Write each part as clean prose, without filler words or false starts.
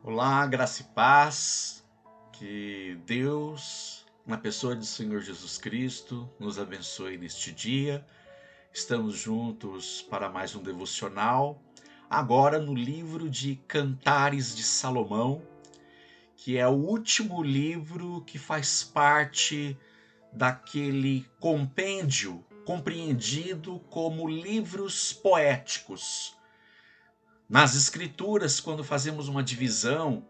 Olá, graça e paz, que Deus, na pessoa do Senhor Jesus Cristo, nos abençoe neste dia. Estamos juntos para mais um devocional, agora no livro de Cantares de Salomão, que é o último livro que faz parte daquele compêndio compreendido como livros poéticos. Nas escrituras, quando fazemos uma divisão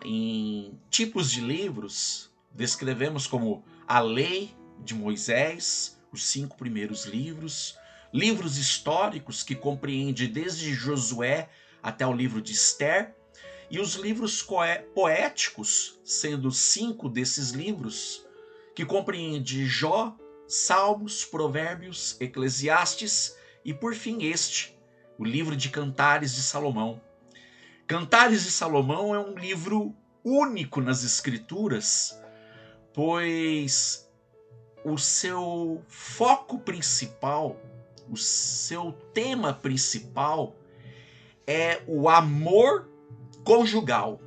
em tipos de livros, descrevemos como a lei de Moisés, os 5 primeiros livros, livros históricos que compreende desde Josué até o livro de Esther, e os livros poéticos, sendo 5 desses livros, que compreende Jó, Salmos, Provérbios, Eclesiastes e por fim o livro de Cantares de Salomão. Cantares de Salomão é um livro único nas Escrituras, pois o seu foco principal, o seu tema principal é o amor conjugal,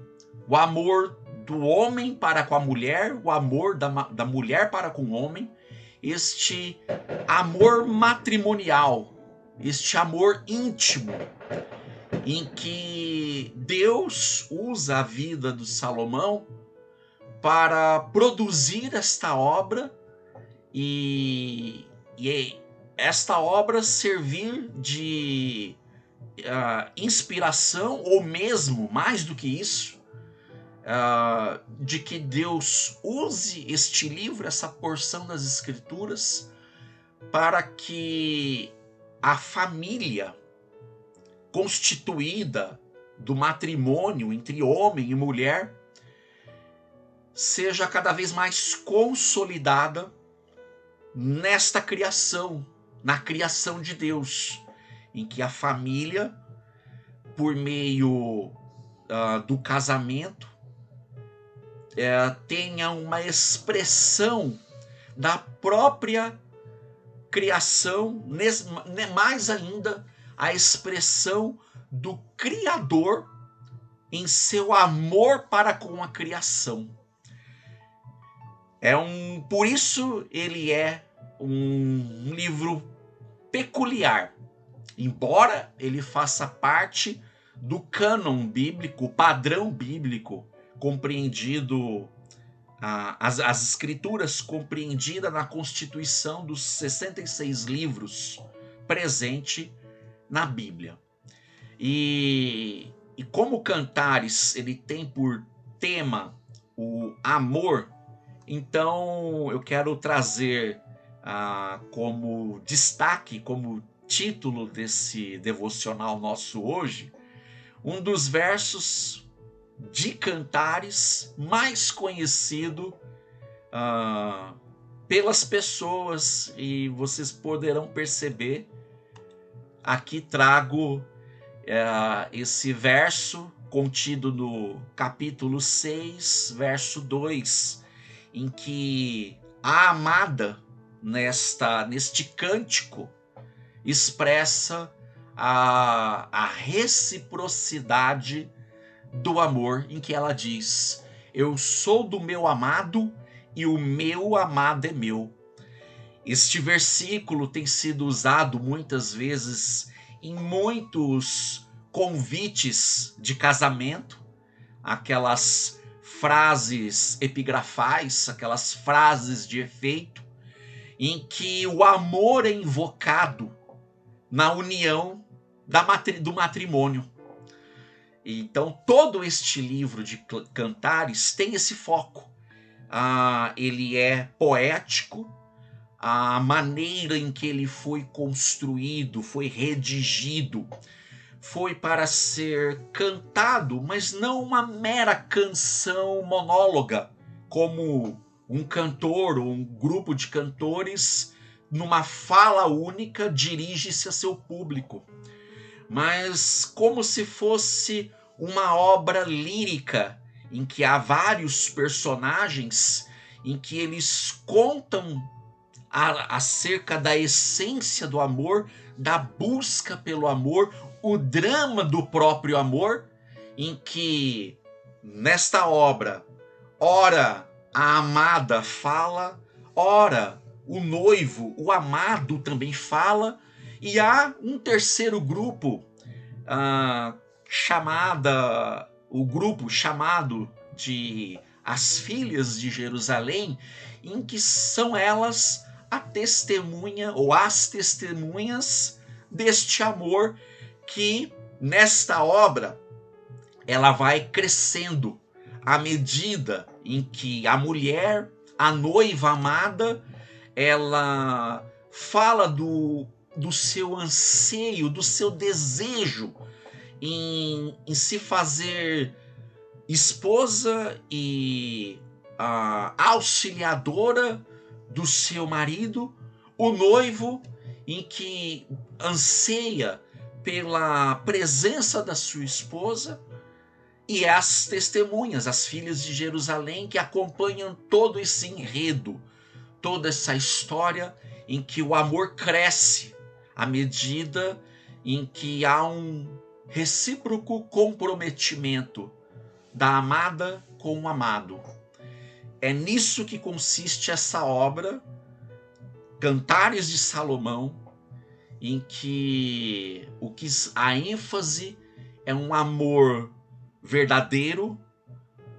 o amor do homem para com a mulher, o amor da mulher para com o homem, este amor matrimonial, este amor íntimo, em que Deus usa a vida do Salomão para produzir esta obra e esta obra servir de inspiração, ou mesmo, mais do que isso, de que Deus use este livro, essa porção das Escrituras, para que a família constituída do matrimônio entre homem e mulher seja cada vez mais consolidada nesta criação, na criação de Deus, em que a família, por meio do casamento, tenha uma expressão da própria criação, mais ainda a expressão do Criador em seu amor para com a criação. Por isso ele é um livro peculiar, embora ele faça parte do cânon bíblico, padrão bíblico, compreendido, as escrituras compreendidas na constituição dos 66 livros presente na Bíblia. E como Cantares ele tem por tema o amor, então eu quero trazer como destaque, como título desse devocional nosso hoje, um dos versos de Cantares mais conhecido pelas pessoas, e vocês poderão perceber. Aqui trago esse verso contido no capítulo 6, verso 2, em que a amada, neste cântico, expressa a reciprocidade do amor, em que ela diz: eu sou do meu amado e o meu amado é meu. Este versículo tem sido usado muitas vezes em muitos convites de casamento, aquelas frases epigrafais, aquelas frases de efeito, em que o amor é invocado na união do matrimônio. Então, todo este livro de Cantares tem esse foco. Ele é poético, a maneira em que ele foi construído, foi redigido, foi para ser cantado, mas não uma mera canção monóloga, como um cantor ou um grupo de cantores, numa fala única, dirige-se a seu público, mas como se fosse uma obra lírica, em que há vários personagens, em que eles contam acerca da essência do amor, da busca pelo amor, o drama do próprio amor, em que, nesta obra, ora a amada fala, ora o noivo, o amado também fala, e há um terceiro grupo, o grupo chamado de as filhas de Jerusalém, em que são elas a testemunha ou as testemunhas deste amor que nesta obra ela vai crescendo à medida em que a mulher, a noiva amada, ela fala do seu anseio, do seu desejo em se fazer esposa e auxiliadora do seu marido, o noivo em que anseia pela presença da sua esposa, e as testemunhas, as filhas de Jerusalém, que acompanham todo esse enredo, toda essa história em que o amor cresce à medida em que há um recíproco comprometimento da amada com o amado. É nisso que consiste essa obra, Cantares de Salomão, em que a ênfase é um amor verdadeiro,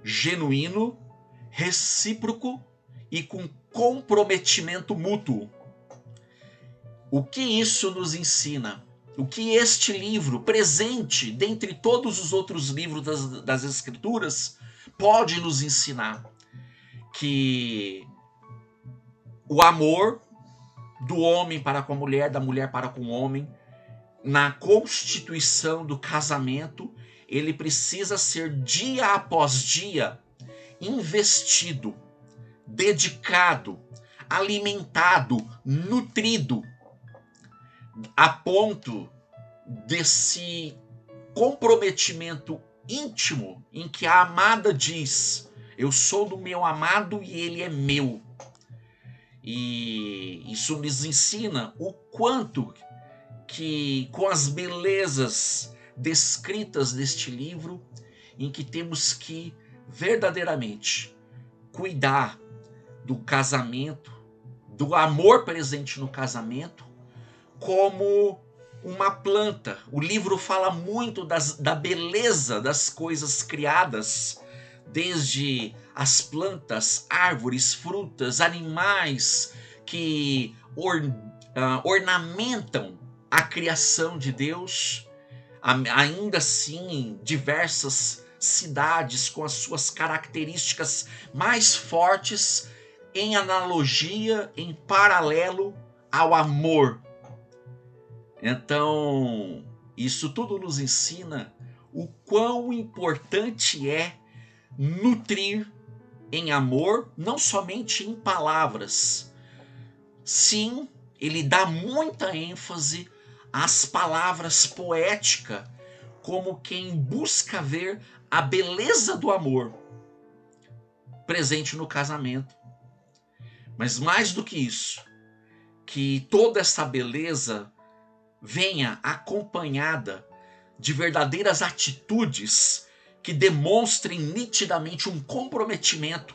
genuíno, recíproco e com comprometimento mútuo. O que isso nos ensina? O que este livro, presente dentre todos os outros livros das Escrituras, pode nos ensinar? Que o amor do homem para com a mulher, da mulher para com o homem, na constituição do casamento, ele precisa ser dia após dia investido, dedicado, alimentado, nutrido, a ponto desse comprometimento íntimo em que a amada diz: eu sou do meu amado e ele é meu. E isso nos ensina o quanto que, com as belezas descritas neste livro, em que temos que verdadeiramente cuidar do casamento, do amor presente no casamento, como uma planta. O livro fala muito da beleza das coisas criadas, desde as plantas, árvores, frutas, animais que ornamentam a criação de Deus, ainda assim diversas cidades com as suas características mais fortes, em analogia, em paralelo ao amor. Então, isso tudo nos ensina o quão importante é nutrir em amor, não somente em palavras. Sim, ele dá muita ênfase às palavras poéticas, como quem busca ver a beleza do amor presente no casamento. Mas mais do que isso, que toda essa beleza venha acompanhada de verdadeiras atitudes que demonstrem nitidamente um comprometimento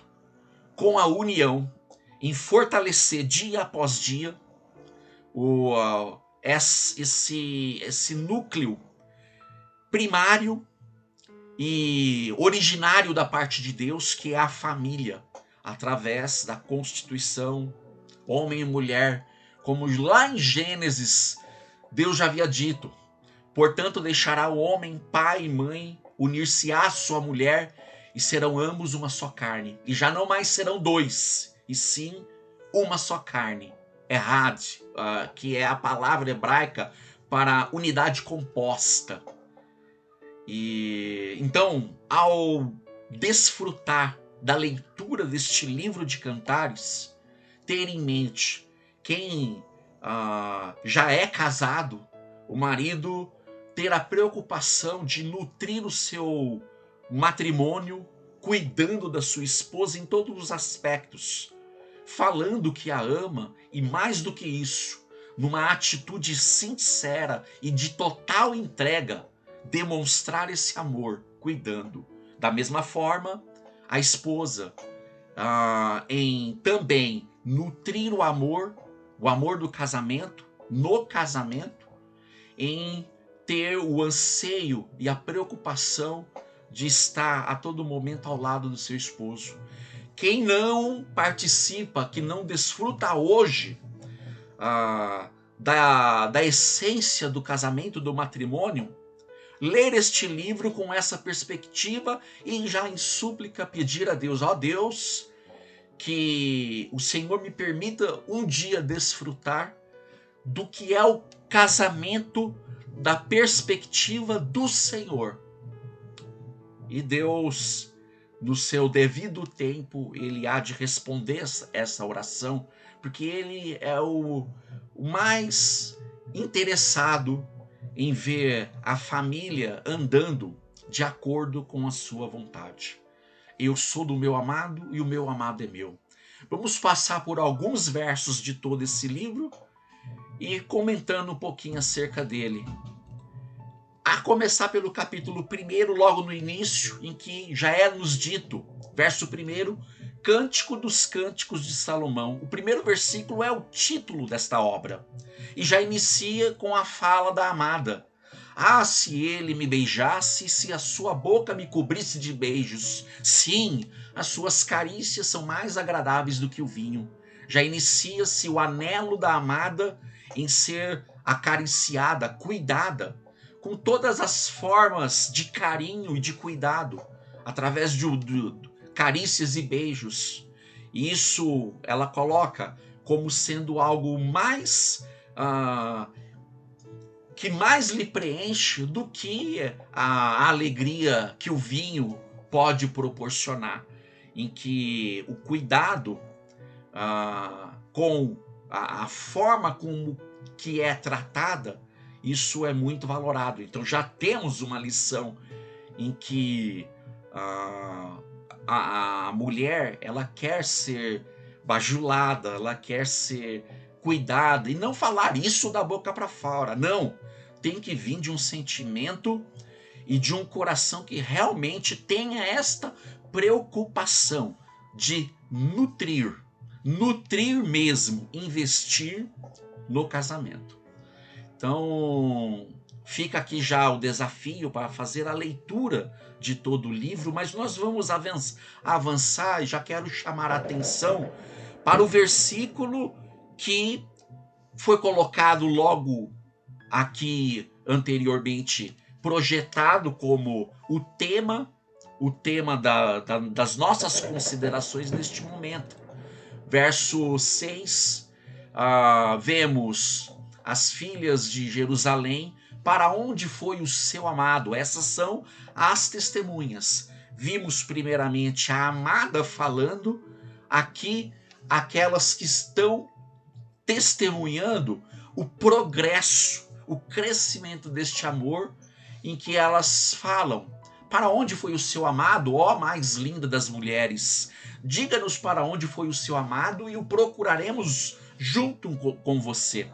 com a união, em fortalecer dia após dia esse núcleo primário e originário da parte de Deus, que é a família, através da constituição, homem e mulher, como lá em Gênesis Deus já havia dito: portanto deixará o homem pai e mãe, unir-se-á à sua mulher, e serão ambos uma só carne. E já não mais serão dois, e sim uma só carne. Errad, que é a palavra hebraica para unidade composta. E então, ao desfrutar da leitura deste livro de Cantares, ter em mente quem já é casado, o marido ter a preocupação de nutrir o seu matrimônio, cuidando da sua esposa em todos os aspectos, falando que a ama, e mais do que isso, numa atitude sincera e de total entrega, demonstrar esse amor cuidando. Da mesma forma, a esposa em também nutrir o amor do casamento, no casamento, em ter o anseio e a preocupação de estar a todo momento ao lado do seu esposo. Quem não participa, que não desfruta hoje da essência do casamento, do matrimônio, ler este livro com essa perspectiva e já em súplica pedir a Deus, ó Deus, que o Senhor me permita um dia desfrutar do que é o casamento da perspectiva do Senhor. E Deus, no seu devido tempo, ele há de responder essa oração, porque ele é o mais interessado em ver a família andando de acordo com a sua vontade. Eu sou do meu amado e o meu amado é meu. Vamos passar por alguns versos de todo esse livro e comentando um pouquinho acerca dele. A começar pelo capítulo 1, logo no início, em que já é nos dito, verso 1, Cântico dos Cânticos de Salomão. O primeiro versículo é o título desta obra e já inicia com a fala da amada. Ah, se ele me beijasse, se a sua boca me cobrisse de beijos. Sim, as suas carícias são mais agradáveis do que o vinho. Já inicia-se o anelo da amada em ser acariciada, cuidada, com todas as formas de carinho e de cuidado, através de carícias e beijos. E isso ela coloca como sendo algo mais que mais lhe preenche do que a alegria que o vinho pode proporcionar, em que o cuidado com a forma como que é tratada, isso é muito valorado. Então já temos uma lição em que a mulher, ela quer ser bajulada, ela quer ser cuidada, e não falar isso da boca para fora, não. Tem que vir de um sentimento e de um coração que realmente tenha esta preocupação de nutrir mesmo, investir no casamento. Então, fica aqui já o desafio para fazer a leitura de todo o livro, mas nós vamos avançar e já quero chamar a atenção para o versículo que foi colocado logo aqui anteriormente, projetado como o tema das nossas considerações neste momento. Verso 6, vemos as filhas de Jerusalém, para onde foi o seu amado? Essas são as testemunhas. Vimos primeiramente a amada falando, aqui aquelas que estão testemunhando o progresso, o crescimento deste amor, em que elas falam: para onde foi o seu amado, ó mais linda das mulheres? Diga-nos para onde foi o seu amado e o procuraremos junto com você.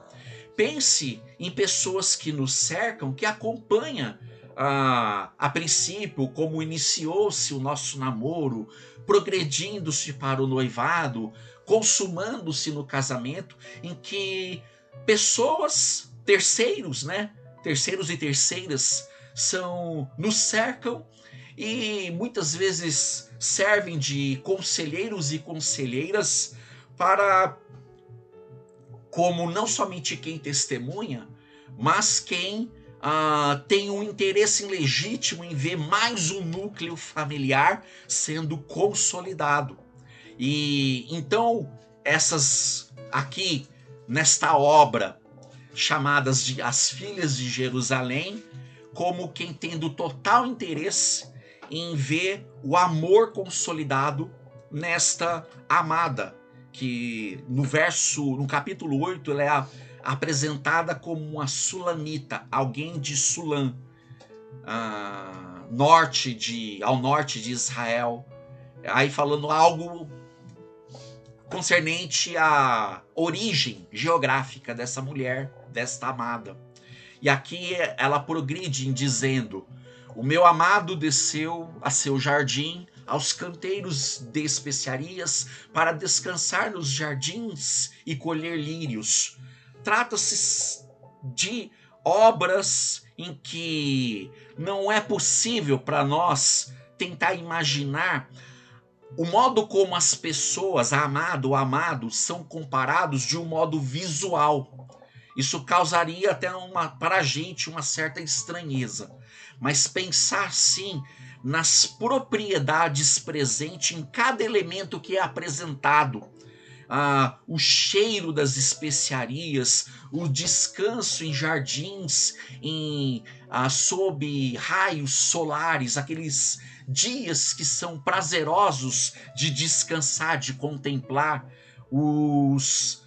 Pense em pessoas que nos cercam, que acompanham a princípio como iniciou-se o nosso namoro, progredindo-se para o noivado, consumando-se no casamento, em que pessoas, terceiros e terceiras, nos cercam e muitas vezes servem de conselheiros e conselheiras para, como não somente quem testemunha, mas quem tem um interesse legítimo em ver mais um núcleo familiar sendo consolidado. E então essas aqui nesta obra, chamadas de As Filhas de Jerusalém, como quem tendo total interesse em ver o amor consolidado nesta amada, que no capítulo 8 ela é apresentada como uma sulamita, alguém de Sulam, ao norte de Israel, aí falando algo concernente à origem geográfica dessa mulher, desta amada. E aqui ela progride em dizendo: O meu amado desceu a seu jardim, aos canteiros de especiarias, para descansar nos jardins e colher lírios. Trata-se de obras em que não é possível para nós tentar imaginar o modo como as pessoas, a amada ou amado, são comparados de um modo visual. Isso causaria até para a gente uma certa estranheza. Mas pensar sim nas propriedades presentes em cada elemento que é apresentado. O cheiro das especiarias, o descanso em jardins, sob raios solares, aqueles dias que são prazerosos de descansar, de contemplar, os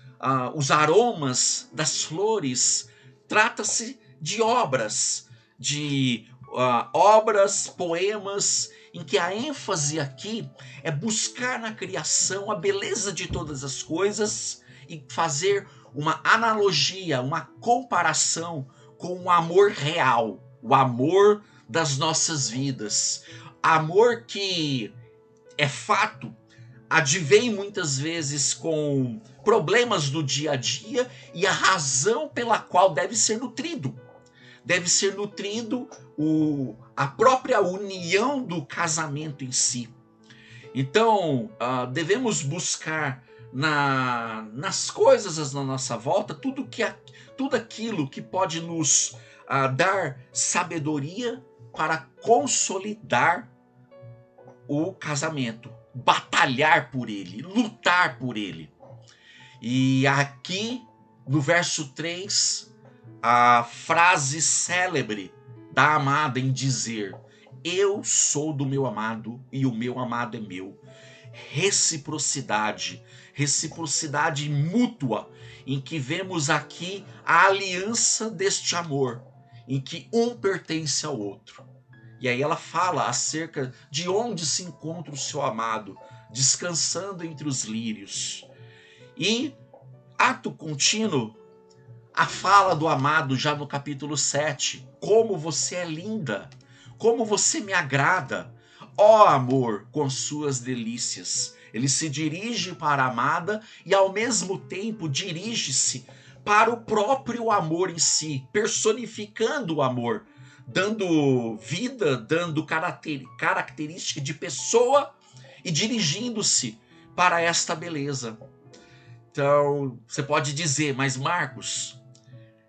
aromas das flores. Trata-se de obras, poemas, em que a ênfase aqui é buscar na criação a beleza de todas as coisas e fazer uma analogia, uma comparação com o amor real, o amor das nossas vidas. Amor que é fato, advém muitas vezes com problemas do dia a dia e a razão pela qual deve ser nutrido. Deve ser nutrido a própria união do casamento em si. Então, devemos buscar nas coisas na nossa volta tudo aquilo que pode nos dar sabedoria para consolidar o casamento, batalhar por ele, lutar por ele. E aqui, no verso 3, a frase célebre da amada em dizer: eu sou do meu amado e o meu amado é meu. Reciprocidade mútua, em que vemos aqui a aliança deste amor, em que um pertence ao outro. E aí ela fala acerca de onde se encontra o seu amado, descansando entre os lírios. E, ato contínuo, a fala do amado já no capítulo 7. Como você é linda, como você me agrada, ó amor, com suas delícias. Ele se dirige para a amada e ao mesmo tempo dirige-se para o próprio amor em si, personificando o amor, dando vida, dando característica de pessoa e dirigindo-se para esta beleza. Então, você pode dizer, mas Marcos,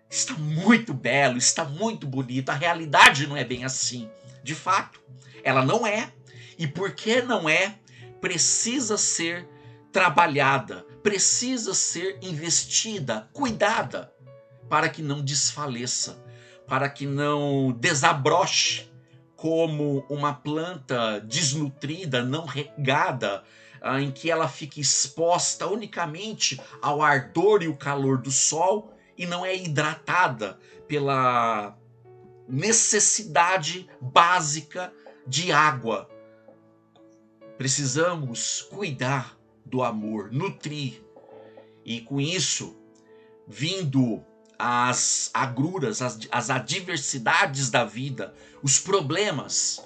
está muito belo, está muito bonito, a realidade não é bem assim. De fato, ela não é. E porque não é, precisa ser trabalhada, precisa ser investida, cuidada, para que não desfaleça, para que não desabroche como uma planta desnutrida, não regada, em que ela fica exposta unicamente ao ardor e o calor do sol e não é hidratada pela necessidade básica de água. Precisamos cuidar do amor, nutrir. E com isso, vindo as agruras, as adversidades da vida, os problemas,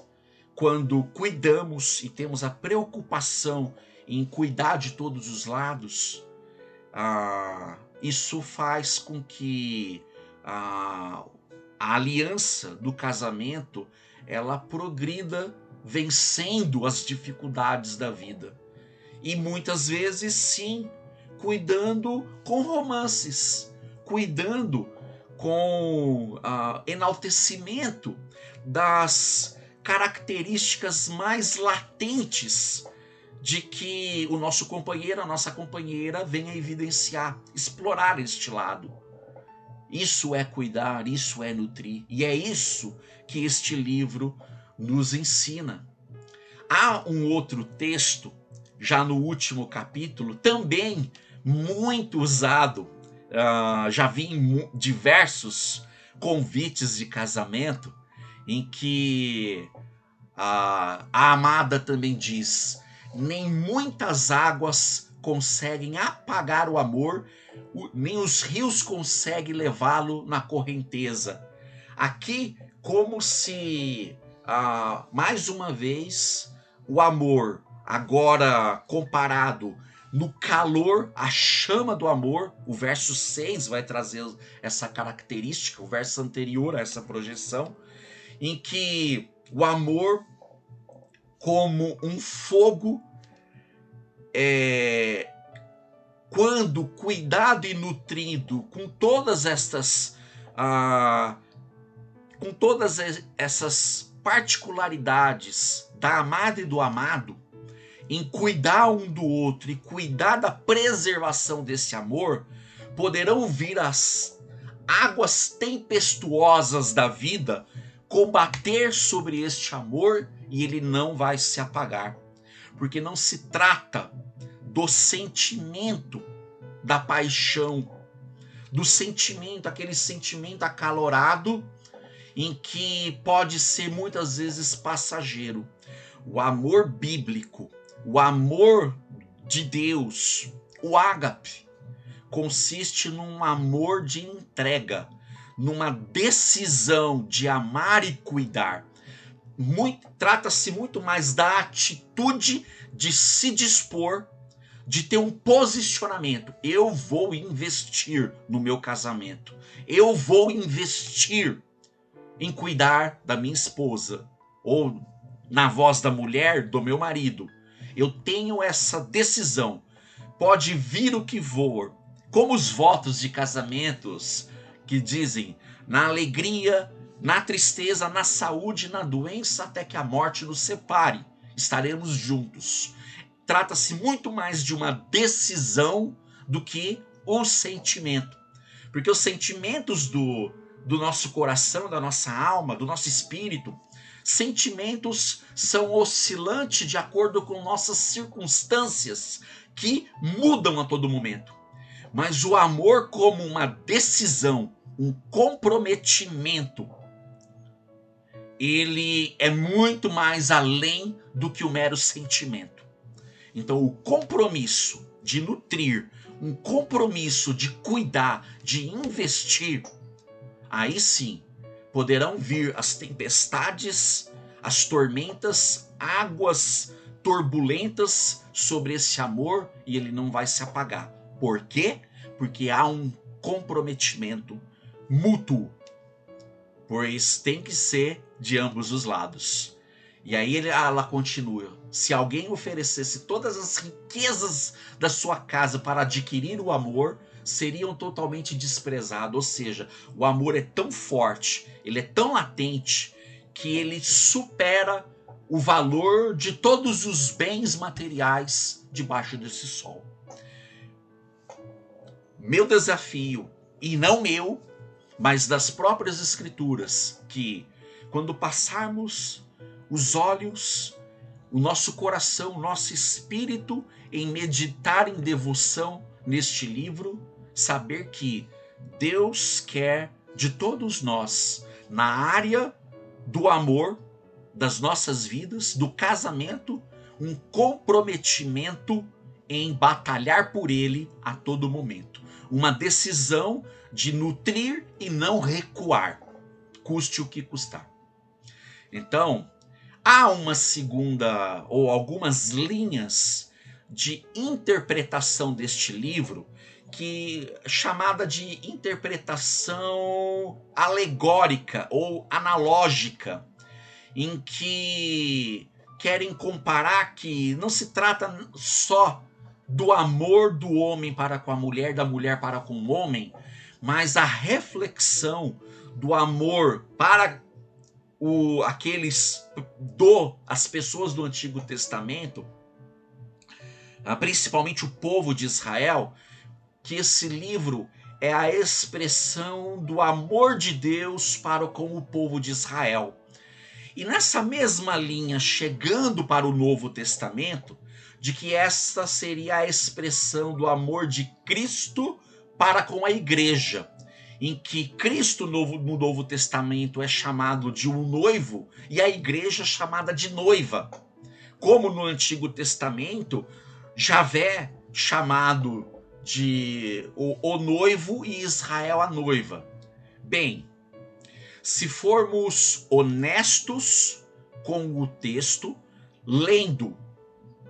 quando cuidamos e temos a preocupação em cuidar de todos os lados, isso faz com que a aliança do casamento ela progrida vencendo as dificuldades da vida. E muitas vezes, sim, cuidando com romances, cuidando com enaltecimento das características mais latentes de que o nosso companheiro, a nossa companheira venha evidenciar, explorar este lado. Isso é cuidar, isso é nutrir. E é isso que este livro nos ensina. Há um outro texto, já no último capítulo, também muito usado. Já vi em diversos convites de casamento, em que a amada também diz: nem muitas águas conseguem apagar o amor, nem os rios conseguem levá-lo na correnteza. Aqui, como se mais uma vez, o amor, agora comparado no calor, a chama do amor. O verso 6 vai trazer essa característica, o verso anterior a essa projeção, em que o amor, como um fogo, quando cuidado e nutrido com todas essas particularidades da amada e do amado, em cuidar um do outro e cuidar da preservação desse amor, poderão vir as águas tempestuosas da vida combater sobre este amor e ele não vai se apagar. Porque não se trata do sentimento da paixão, do sentimento, aquele sentimento acalorado em que pode ser muitas vezes passageiro. O amor bíblico, o amor de Deus, o ágape, consiste num amor de entrega, numa decisão de amar e cuidar. Trata-se muito mais da atitude de se dispor, de ter um posicionamento. Eu vou investir no meu casamento. Eu vou investir em cuidar da minha esposa. Ou, na voz da mulher, do meu marido. Eu tenho essa decisão. Pode vir o que for. Como os votos de casamentos que dizem: na alegria, na tristeza, na saúde, na doença, até que a morte nos separe, estaremos juntos. Trata-se muito mais de uma decisão do que o sentimento. Porque os sentimentos do nosso coração, da nossa alma, do nosso espírito, sentimentos são oscilantes de acordo com nossas circunstâncias, que mudam a todo momento. Mas o amor, como uma decisão, um comprometimento, ele é muito mais além do que o mero sentimento. Então, o compromisso de nutrir, um compromisso de cuidar, de investir, aí sim poderão vir as tempestades, as tormentas, águas turbulentas sobre esse amor e ele não vai se apagar. Por quê? Porque há um comprometimento mútuo, pois tem que ser de ambos os lados. E aí ela continua: se alguém oferecesse todas as riquezas da sua casa para adquirir o amor, seriam totalmente desprezados. Ou seja, o amor é tão forte, ele é tão latente, que ele supera o valor de todos os bens materiais debaixo desse sol. Meu desafio, e não meu, mas das próprias Escrituras, que quando passarmos os olhos, o nosso coração, o nosso espírito em meditar em devoção neste livro, saber que Deus quer de todos nós, na área do amor das nossas vidas, do casamento, um comprometimento em batalhar por ele a todo momento. Uma decisão de nutrir e não recuar, custe o que custar. Então, há uma segunda ou algumas linhas de interpretação deste livro que chamada de interpretação alegórica ou analógica, em que querem comparar que não se trata só do amor do homem para com a mulher, da mulher para com o homem, mas a reflexão do amor para as pessoas do Antigo Testamento, principalmente o povo de Israel, que esse livro é a expressão do amor de Deus para com o povo de Israel. E nessa mesma linha, chegando para o Novo Testamento, de que esta seria a expressão do amor de Cristo para com a igreja, em que Cristo no Novo Testamento é chamado de um noivo e a igreja é chamada de noiva. Como no Antigo Testamento, Javé chamado de o noivo e Israel a noiva. Bem, se formos honestos, com o texto, lendo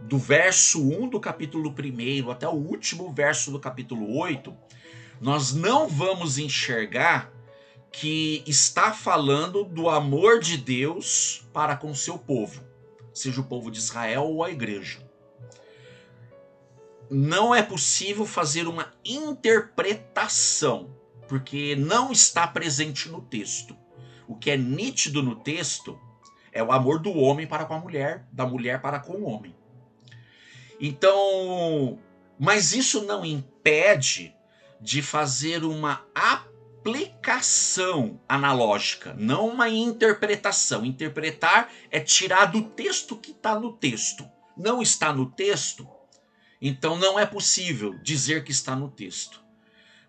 do verso 1 do capítulo 1 até o último verso do capítulo 8, nós não vamos enxergar que está falando do amor de Deus para com seu povo, seja o povo de Israel ou a igreja. Não é possível fazer uma interpretação, porque não está presente no texto. O que é nítido no texto é o amor do homem para com a mulher, da mulher para com o homem. Então, mas isso não impede de fazer uma aplicação analógica, não uma interpretação. Interpretar é tirar do texto que está no texto. Não está no texto, então não é possível dizer que está no texto.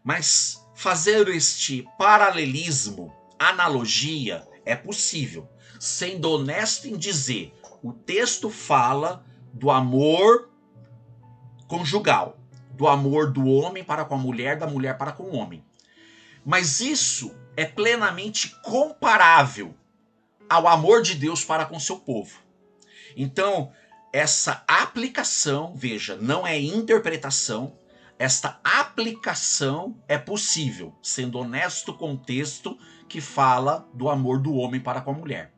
Mas fazer este paralelismo, analogia, é possível, sendo honesto em dizer, o texto fala do amor conjugal, do amor do homem para com a mulher, da mulher para com o homem. Mas isso é plenamente comparável ao amor de Deus para com seu povo. Então, essa aplicação, veja, não é interpretação, esta aplicação é possível, sendo honesto com o texto que fala do amor do homem para com a mulher.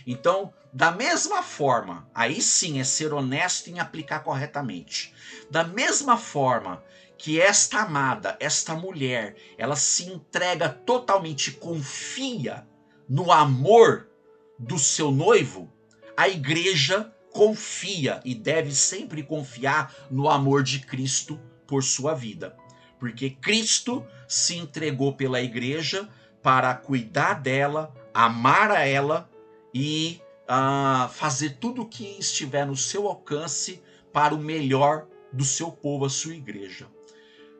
Então, da mesma forma, aí sim é ser honesto em aplicar corretamente. Da mesma forma que esta amada, esta mulher, ela se entrega totalmente, confia no amor do seu noivo, a igreja confia e deve sempre confiar no amor de Cristo por sua vida. Porque Cristo se entregou pela igreja para cuidar dela, amar a ela e fazer tudo o que estiver no seu alcance para o melhor do seu povo, a sua igreja.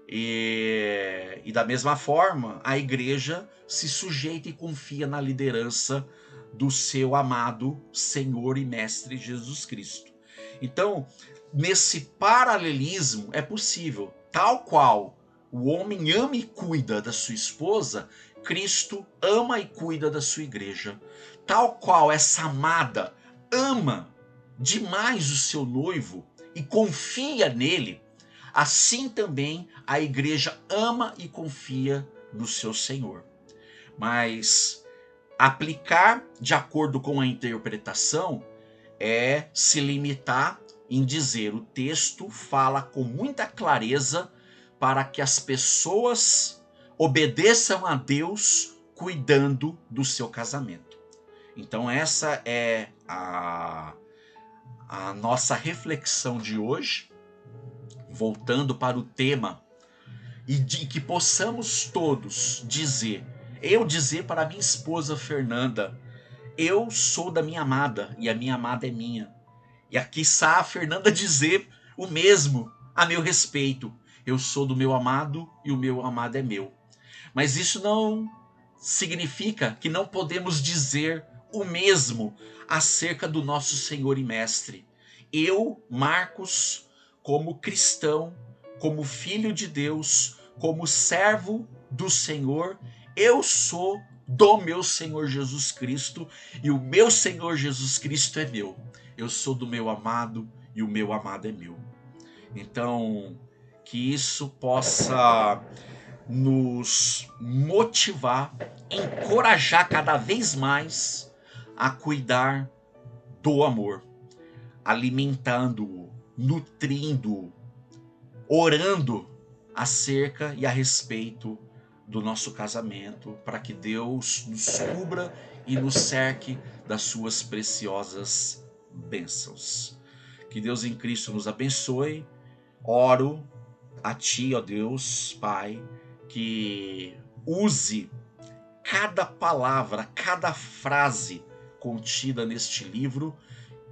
E da mesma forma, a igreja se sujeita e confia na liderança do seu amado Senhor e Mestre Jesus Cristo. Então, nesse paralelismo é possível, tal qual o homem ama e cuida da sua esposa, Cristo ama e cuida da sua igreja. Tal qual essa amada ama demais o seu noivo e confia nele, assim também a igreja ama e confia no seu Senhor. Mas aplicar de acordo com a interpretação é se limitar em dizer o texto fala com muita clareza para que as pessoas obedeçam a Deus cuidando do seu casamento. Então essa é a nossa reflexão de hoje, voltando para o tema, e de que possamos todos dizer, eu dizer para minha esposa Fernanda, eu sou da minha amada e a minha amada é minha. E aqui está a Fernanda dizer o mesmo a meu respeito. Eu sou do meu amado e o meu amado é meu. Mas isso não significa que não podemos dizer o mesmo acerca do nosso Senhor e Mestre. Eu, Marcos, como cristão, como filho de Deus, como servo do Senhor, eu sou do meu Senhor Jesus Cristo e o meu Senhor Jesus Cristo é meu. Eu sou do meu amado e o meu amado é meu. Então, que isso possa nos motivar, encorajar cada vez mais a cuidar do amor, alimentando-o, nutrindo-o, orando acerca e a respeito do nosso casamento, para que Deus nos cubra e nos cerque das suas preciosas bênçãos. Que Deus em Cristo nos abençoe. Oro a Ti, ó Deus, Pai, que use cada palavra, cada frase contida neste livro,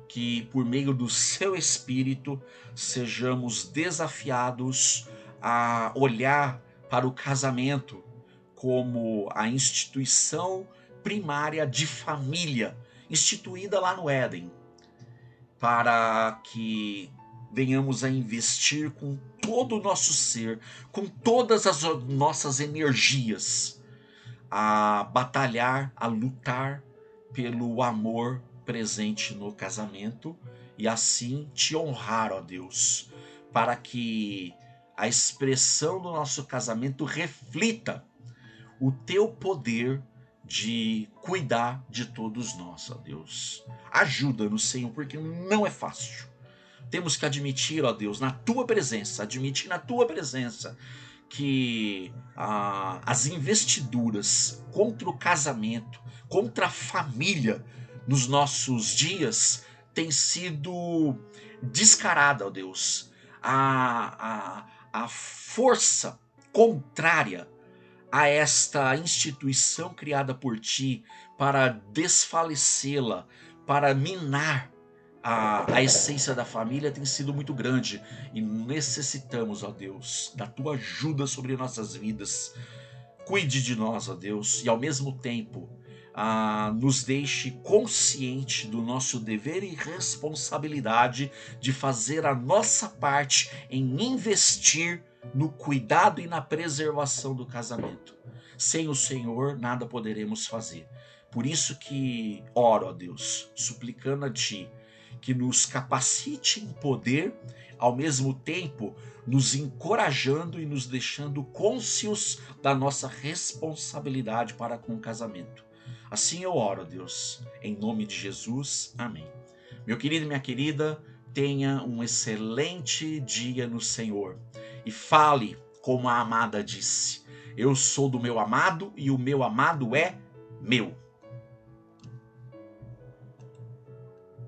que por meio do Seu Espírito sejamos desafiados a olhar para o casamento como a instituição primária de família, instituída lá no Éden, para que venhamos a investir com todo o nosso ser, com todas as nossas energias, a batalhar, a lutar pelo amor presente no casamento e assim te honrar, ó Deus, para que a expressão do nosso casamento reflita o teu poder de cuidar de todos nós, ó Deus. Ajuda-nos, Senhor, porque não é fácil. Temos que admitir, ó Deus, admitir na tua presença que as investiduras contra o casamento, contra a família nos nossos dias tem sido descarada, ó Deus. A força contrária a esta instituição criada por ti para desfalecê-la, para minar a essência da família tem sido muito grande e necessitamos, ó Deus, da tua ajuda sobre nossas vidas. Cuide de nós, ó Deus, e ao mesmo tempo nos deixe consciente do nosso dever e responsabilidade de fazer a nossa parte em investir no cuidado e na preservação do casamento. Sem o Senhor, nada poderemos fazer. Por isso que oro, ó Deus, suplicando a Ti, que nos capacite em poder, ao mesmo tempo nos encorajando e nos deixando cônscios da nossa responsabilidade para com o casamento. Assim eu oro, Deus, em nome de Jesus. Amém. Meu querido e minha querida, tenha um excelente dia no Senhor e fale como a amada disse: eu sou do meu amado e o meu amado é meu.